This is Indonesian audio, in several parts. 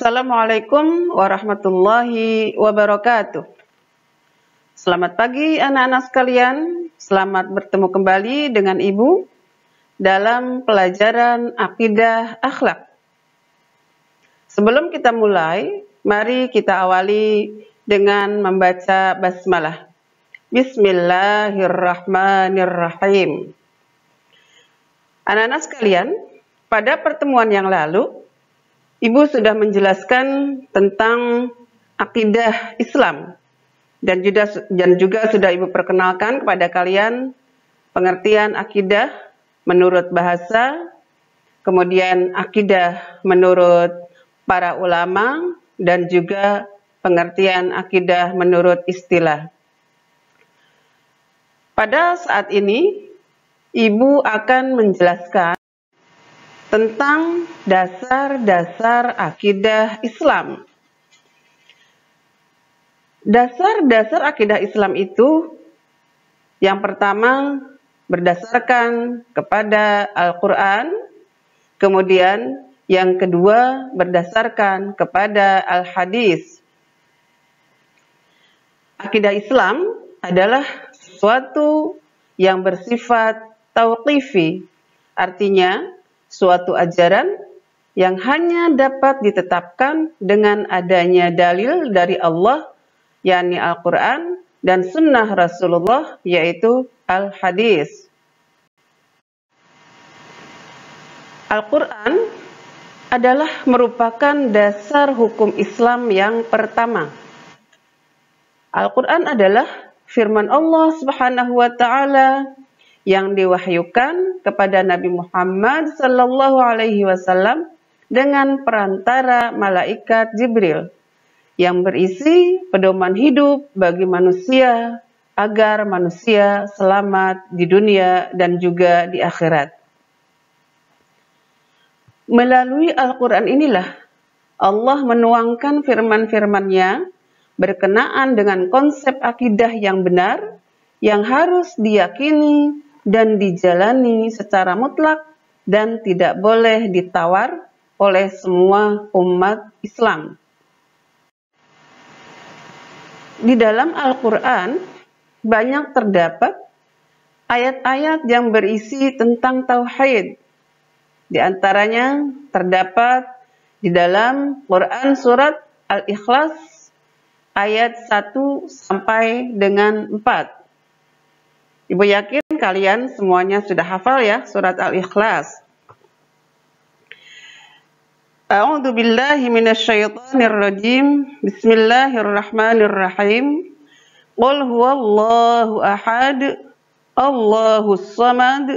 Assalamualaikum warahmatullahi wabarakatuh. Selamat pagi anak-anak sekalian. Selamat bertemu kembali dengan Ibu dalam pelajaran akidah akhlak. Sebelum kita mulai, mari kita awali dengan membaca basmalah. Bismillahirrahmanirrahim. Anak-anak sekalian, pada pertemuan yang lalu Ibu sudah menjelaskan tentang akidah Islam dan juga sudah Ibu perkenalkan kepada kalian pengertian akidah menurut bahasa, kemudian akidah menurut para ulama, dan juga pengertian akidah menurut istilah. Pada saat ini, Ibu akan menjelaskan tentang dasar-dasar akidah Islam. Dasar-dasar akidah Islam itu yang pertama berdasarkan kepada Al-Quran, kemudian yang kedua berdasarkan kepada Al-Hadis. Akidah Islam adalah sesuatu yang bersifat tauqifi, artinya suatu ajaran yang hanya dapat ditetapkan dengan adanya dalil dari Allah, yakni Al-Quran, dan sunnah Rasulullah, yaitu Al-Hadis. Al-Quran adalah merupakan dasar hukum Islam yang pertama. Al-Quran adalah firman Allah Subhanahu wa Ta'ala yang diwahyukan kepada Nabi Muhammad sallallahu alaihi wasallam dengan perantara malaikat Jibril yang berisi pedoman hidup bagi manusia agar manusia selamat di dunia dan juga di akhirat. Melalui Al-Quran inilah Allah menuangkan firman-firman-Nya berkenaan dengan konsep akidah yang benar yang harus diyakini dan dijalani secara mutlak dan tidak boleh ditawar oleh semua umat Islam. Di dalam Al-Quran banyak terdapat ayat-ayat yang berisi tentang tauhid. Di antaranya terdapat di dalam Quran surat Al-Ikhlas ayat 1 sampai dengan 4. Ibu yakin kalian semuanya sudah hafal ya surat Al-Ikhlas. A'udzu billahi minasyaitonir rajim. Bismillahirrahmanirrahim. Qul huwallahu ahad. Allahus samad.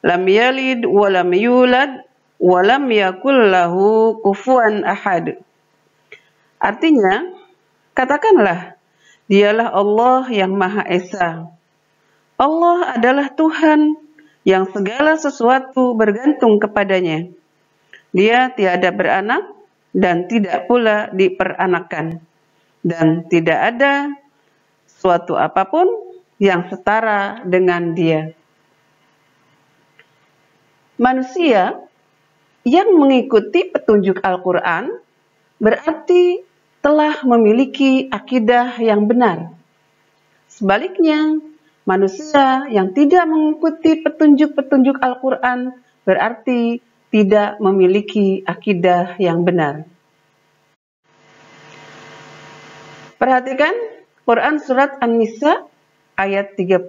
Lam yalid wa lam yulad wa lam yakul lahu kufuwan ahad. Artinya, katakanlah, dialah Allah yang Maha Esa. Allah adalah Tuhan yang segala sesuatu bergantung kepadanya. Dia tiada beranak dan tidak pula diperanakan. Dan tidak ada suatu apapun yang setara dengan Dia. Manusia yang mengikuti petunjuk Al-Quran berarti telah memiliki akidah yang benar. Sebaliknya, manusia yang tidak mengikuti petunjuk-petunjuk Al-Quran berarti tidak memiliki akidah yang benar. Perhatikan Quran surat An-Nisa ayat 36.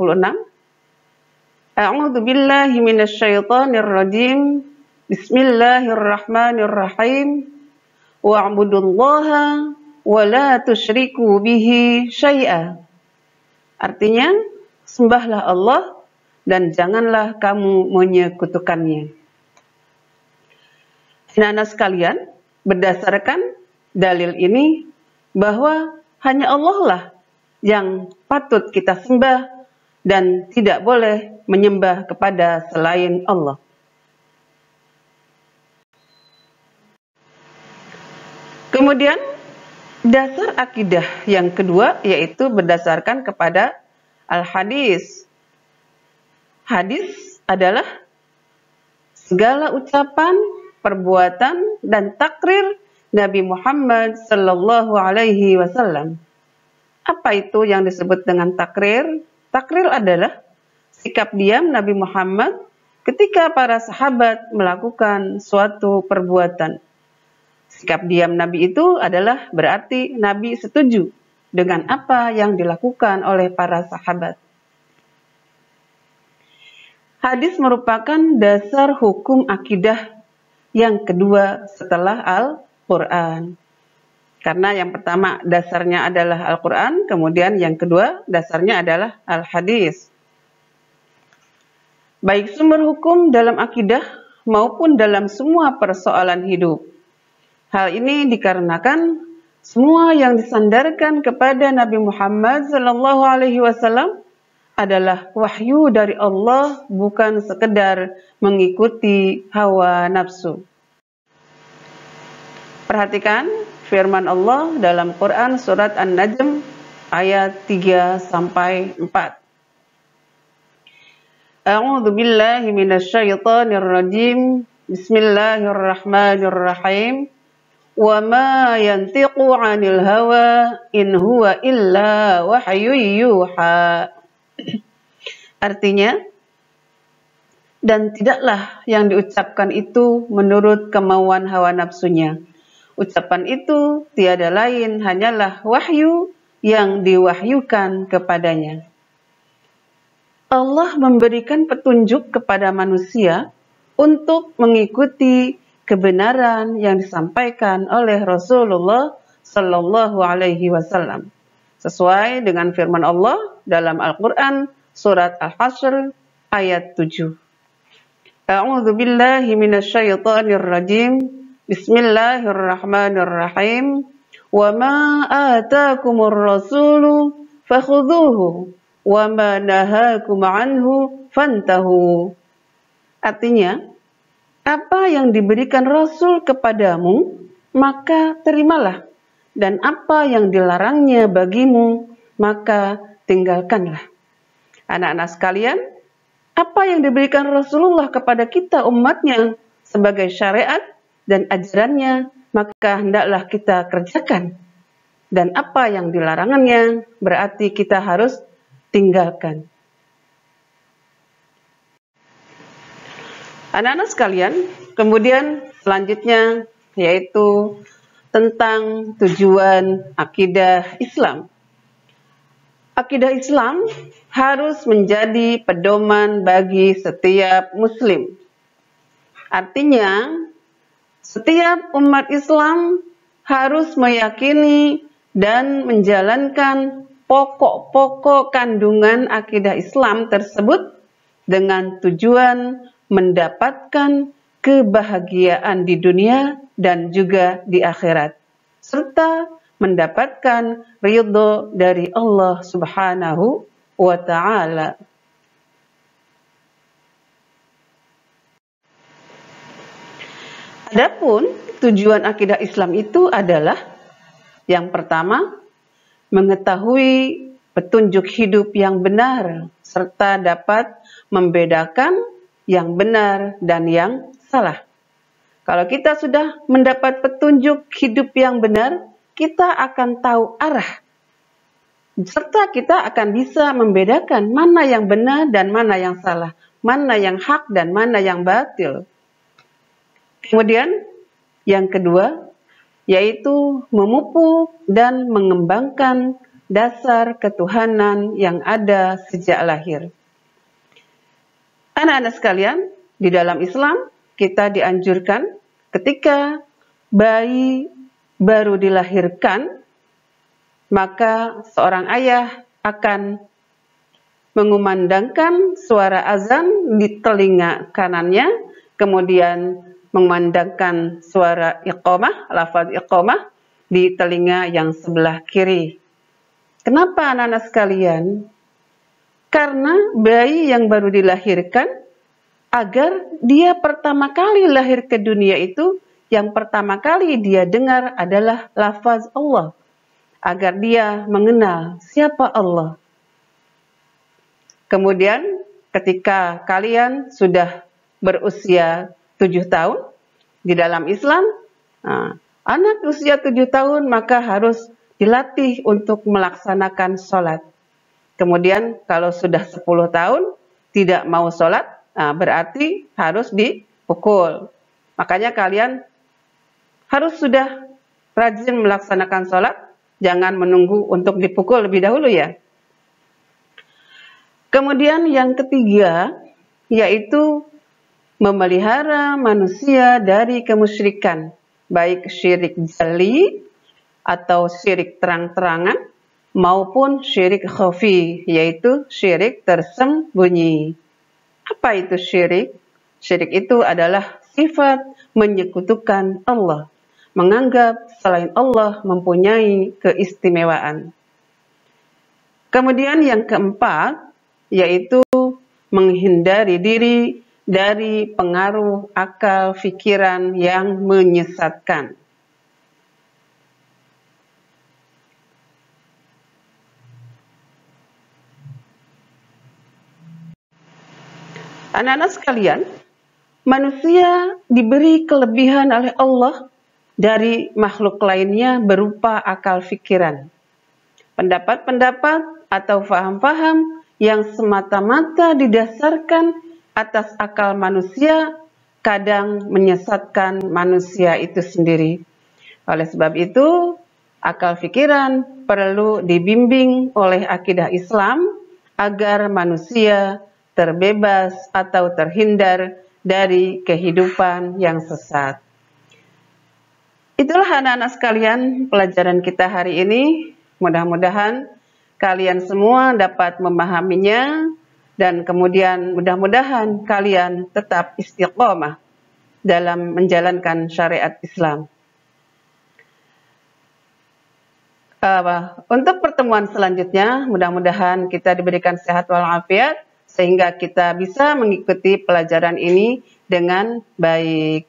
A'udzu billahi minasyaitonir rajim. Bismillahirrahmanirrahim. Wa'budullaha wa la tusyriku bihi syai'a. Artinya, sembahlah Allah dan janganlah kamu menyekutukannya. Anak-anak sekalian, berdasarkan dalil ini bahwa hanya Allah lah yang patut kita sembah dan tidak boleh menyembah kepada selain Allah. Kemudian dasar akidah yang kedua yaitu berdasarkan kepada Al-Hadis. Hadis adalah segala ucapan, perbuatan, dan takrir Nabi Muhammad sallallahu alaihi wasallam. Apa itu yang disebut dengan takrir? Takrir adalah sikap diam Nabi Muhammad ketika para sahabat melakukan suatu perbuatan. Sikap diam Nabi itu adalah berarti Nabi setuju dengan apa yang dilakukan oleh para sahabat. Hadis merupakan dasar hukum akidah yang kedua setelah Al-Quran. Karena yang pertama dasarnya adalah Al-Quran, kemudian yang kedua dasarnya adalah Al-Hadis. Baik sumber hukum dalam akidah maupun dalam semua persoalan hidup. Hal ini dikarenakan semua yang disandarkan kepada Nabi Muhammad SAW adalah wahyu dari Allah, bukan sekedar mengikuti hawa nafsu. Perhatikan firman Allah dalam Quran surat An-Najm ayat 3-4. A'udzu billahi minasyaitonir rajim. Bismillahirrahmanirrahim. Wa ma yantiqu 'anil hawa in huwa illa wahyun yuha. Artinya, dan tidaklah yang diucapkan itu menurut kemauan hawa nafsunya. Ucapan itu tiada lain hanyalah wahyu yang diwahyukan kepadanya. Allah memberikan petunjuk kepada manusia untuk mengikuti kebenaran yang disampaikan oleh Rasulullah Sallallahu Alaihi Wasallam, sesuai dengan firman Allah dalam Al-Quran surat Al-Hasyr ayat 7. A'udzu billahi minasyaitonir rajim. Bismillahirrahmanirrahim. Wa ma ataakumur rasulu fakhudhuhu wa ma nahakum anhu fantahu. Artinya, apa yang diberikan Rasul kepadamu, maka terimalah. Dan apa yang dilarangnya bagimu, maka tinggalkanlah. Anak-anak sekalian, apa yang diberikan Rasulullah kepada kita umatnya sebagai syariat dan ajarannya, maka hendaklah kita kerjakan. Dan apa yang dilarangannya, berarti kita harus tinggalkan. Anak-anak sekalian, kemudian selanjutnya yaitu tentang tujuan akidah Islam. Akidah Islam harus menjadi pedoman bagi setiap muslim. Artinya, setiap umat Islam harus meyakini dan menjalankan pokok-pokok kandungan akidah Islam tersebut dengan tujuan mendapatkan kebahagiaan di dunia dan juga di akhirat, serta mendapatkan ridho dari Allah Subhanahu wa Ta'ala. Adapun tujuan akidah Islam itu adalah yang pertama, mengetahui petunjuk hidup yang benar serta dapat membedakan yang benar dan yang salah. Kalau kita sudah mendapat petunjuk hidup yang benar, kita akan tahu arah serta kita akan bisa membedakan mana yang benar dan mana yang salah, mana yang hak dan mana yang batil. Kemudian yang kedua yaitu memupuk dan mengembangkan dasar ketuhanan yang ada sejak lahir. Anak-anak sekalian, di dalam Islam kita dianjurkan ketika bayi baru dilahirkan, maka seorang ayah akan mengumandangkan suara azan di telinga kanannya, kemudian mengumandangkan suara iqamah, lafaz iqamah di telinga yang sebelah kiri. Kenapa anak-anak sekalian? Karena bayi yang baru dilahirkan, agar dia pertama kali lahir ke dunia itu, yang pertama kali dia dengar adalah lafaz Allah. Agar dia mengenal siapa Allah. Kemudian ketika kalian sudah berusia 7 tahun, di dalam Islam, Anak usia 7 tahun maka harus dilatih untuk melaksanakan sholat. Kemudian kalau sudah 10 tahun tidak mau sholat, nah berarti harus dipukul. Makanya kalian harus sudah rajin melaksanakan sholat, jangan menunggu untuk dipukul lebih dahulu ya. Kemudian yang ketiga, yaitu memelihara manusia dari kemusyrikan, baik syirik jali atau syirik terang-terangan, maupun syirik khafi, yaitu syirik tersembunyi. Apa itu syirik? Syirik itu adalah sifat menyekutukan Allah, menganggap selain Allah mempunyai keistimewaan. Kemudian yang keempat, yaitu menghindari diri dari pengaruh akal pikiran yang menyesatkan. Anak-anak sekalian, manusia diberi kelebihan oleh Allah dari makhluk lainnya berupa akal pikiran. Pendapat-pendapat atau faham-faham yang semata-mata didasarkan atas akal manusia kadang menyesatkan manusia itu sendiri. Oleh sebab itu, akal pikiran perlu dibimbing oleh akidah Islam agar manusia terbebas atau terhindar dari kehidupan yang sesat. Itulah anak-anak sekalian pelajaran kita hari ini. Mudah-mudahan kalian semua dapat memahaminya dan kemudian mudah-mudahan kalian tetap istiqomah dalam menjalankan syariat Islam. Untuk pertemuan selanjutnya, mudah-mudahan kita diberikan sehat walafiat sehingga kita bisa mengikuti pelajaran ini dengan baik.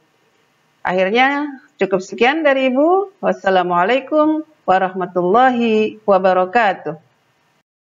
Akhirnya cukup sekian dari Ibu. Wassalamualaikum warahmatullahi wabarakatuh.